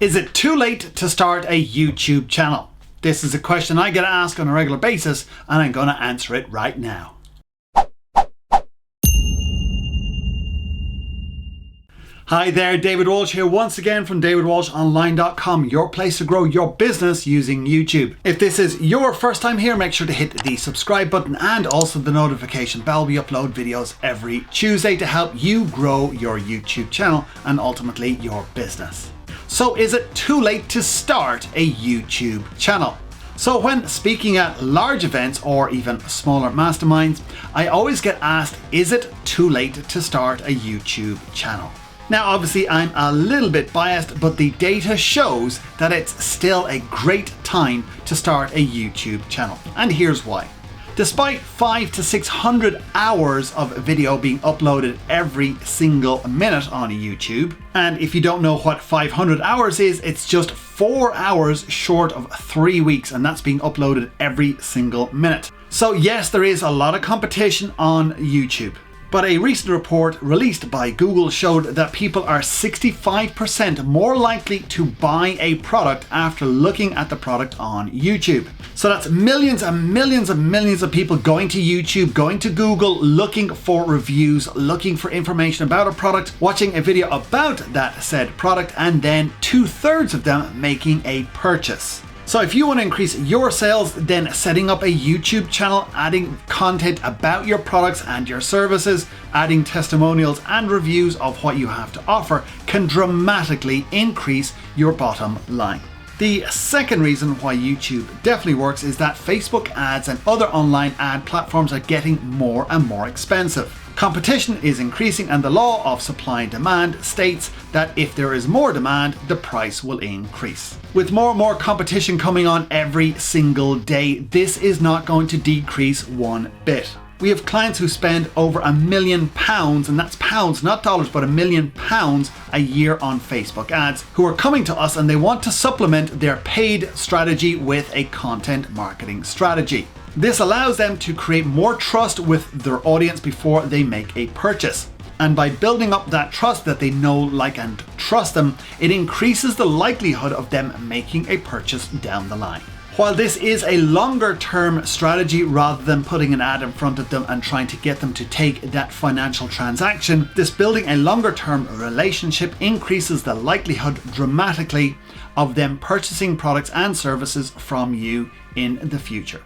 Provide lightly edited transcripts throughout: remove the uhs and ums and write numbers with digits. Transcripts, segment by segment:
Is it too late to start a YouTube channel? This is a question I get asked on a regular basis, and I'm going to answer it right now. Hi there, David Walsh here once again from davidwalshonline.com, your place to grow your business using YouTube. If this is your first time here, make sure to hit the subscribe button and also the notification bell. We upload videos every Tuesday to help you grow your YouTube channel and ultimately your business. So is it too late to start a YouTube channel? So when speaking at large events or even smaller masterminds, I always get asked, is it too late to start a YouTube channel? Now, obviously, I'm a little bit biased, but the data shows that it's still a great time to start a YouTube channel. And here's why. Despite 500 to 600 hours of video being uploaded every single minute on YouTube, and if you don't know what 500 hours is, it's just 4 hours short of 3 weeks, and that's being uploaded every single minute. So yes, there is a lot of competition on YouTube. But a recent report released by Google showed that people are 65% more likely to buy a product after looking at the product on YouTube. So that's millions and millions and millions of people going to YouTube, going to Google, looking for reviews, looking for information about a product, watching a video about that said product, and then 2/3 of them making a purchase. So if you want to increase your sales, then setting up a YouTube channel, adding content about your products and your services, adding testimonials and reviews of what you have to offer can dramatically increase your bottom line. The second reason why YouTube definitely works is that Facebook ads and other online ad platforms are getting more and more expensive. Competition is increasing, and the law of supply and demand states that if there is more demand, the price will increase. With more and more competition coming on every single day, this is not going to decrease one bit. We have clients who spend over £1 million, and that's pounds, not dollars, but £1 million a year on Facebook ads, who are coming to us and they want to supplement their paid strategy with a content marketing strategy. This allows them to create more trust with their audience before they make a purchase. And by building up that trust that they know, like, and trust them, it increases the likelihood of them making a purchase down the line. While this is a longer term strategy rather than putting an ad in front of them and trying to get them to take that financial transaction, this building a longer term relationship increases the likelihood dramatically of them purchasing products and services from you in the future.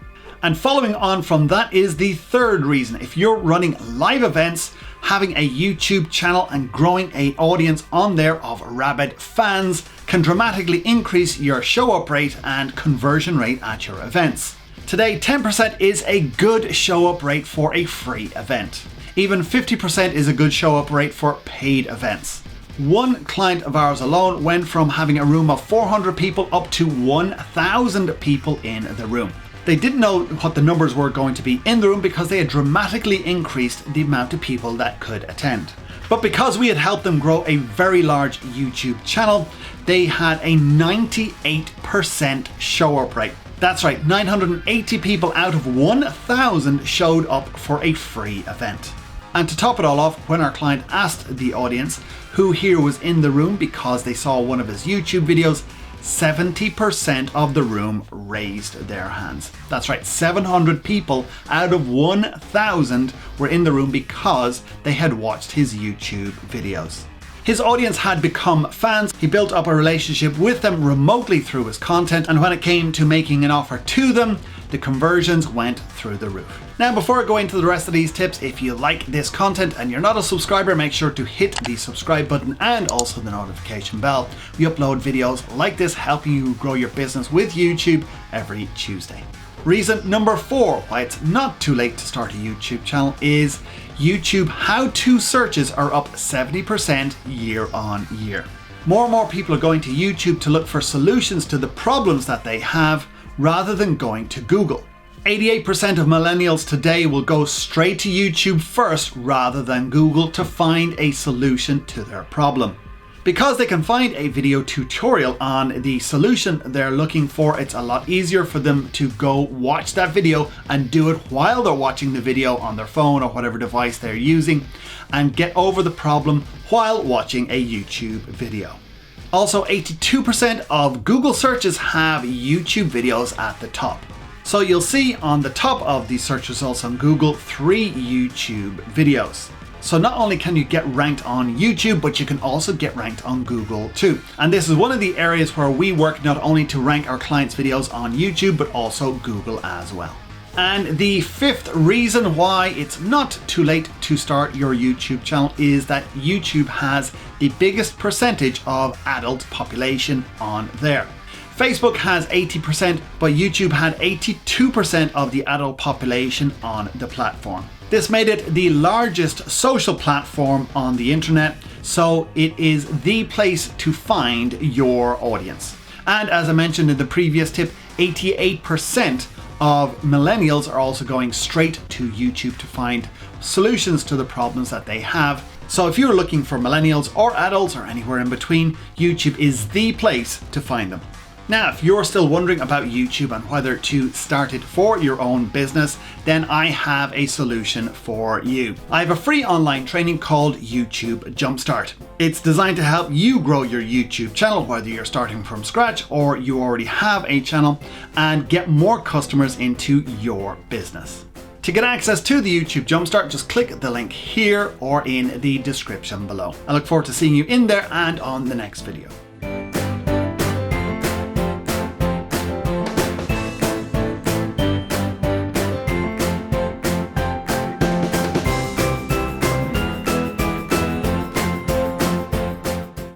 And following on from that is the third reason. If you're running live events, having a YouTube channel and growing an audience on there of rabid fans can dramatically increase your show up rate and conversion rate at your events. Today, 10% is a good show up rate for a free event. Even 50% is a good show up rate for paid events. One client of ours alone went from having a room of 400 people up to 1,000 people in the room. They didn't know what the numbers were going to be in the room because they had dramatically increased the amount of people that could attend. But because we had helped them grow a very large YouTube channel, they had a 98% show up rate. That's right, 980 people out of 1,000 showed up for a free event. And to top it all off, when our client asked the audience who here was in the room because they saw one of his YouTube videos, 70% of the room raised their hands. That's right, 700 people out of 1,000 were in the room because they had watched his YouTube videos. His audience had become fans. He built up a relationship with them remotely through his content, and when it came to making an offer to them, the conversions went through the roof. Now, before I go into the rest of these tips, if you like this content and you're not a subscriber, make sure to hit the subscribe button and also the notification bell. We upload videos like this helping you grow your business with YouTube every Tuesday. Reason number 4 why it's not too late to start a YouTube channel is YouTube how-to searches are up 70% year on year. More and more people are going to YouTube to look for solutions to the problems that they have rather than going to Google. 88% of millennials today will go straight to YouTube first rather than Google to find a solution to their problem. Because they can find a video tutorial on the solution they're looking for, it's a lot easier for them to go watch that video and do it while they're watching the video on their phone or whatever device they're using and get over the problem while watching a YouTube video. Also, 82% of Google searches have YouTube videos at the top. So you'll see on the top of the search results on Google 3 YouTube videos. So not only can you get ranked on YouTube, but you can also get ranked on Google too. And this is one of the areas where we work not only to rank our clients' videos on YouTube, but also Google as well. And the fifth reason why it's not too late to start your YouTube channel is that YouTube has the biggest percentage of adult population on there. Facebook has 80%, but YouTube had 82% of the adult population on the platform. This made it the largest social platform on the internet, so it is the place to find your audience. And as I mentioned in the previous tip, 88% of millennials are also going straight to YouTube to find solutions to the problems that they have. So if you're looking for millennials or adults or anywhere in between, YouTube is the place to find them. Now, if you're still wondering about YouTube and whether to start it for your own business, then I have a solution for you. I have a free online training called YouTube Jumpstart. It's designed to help you grow your YouTube channel, whether you're starting from scratch or you already have a channel, and get more customers into your business. To get access to the YouTube Jumpstart, just click the link here or in the description below. I look forward to seeing you in there and on the next video.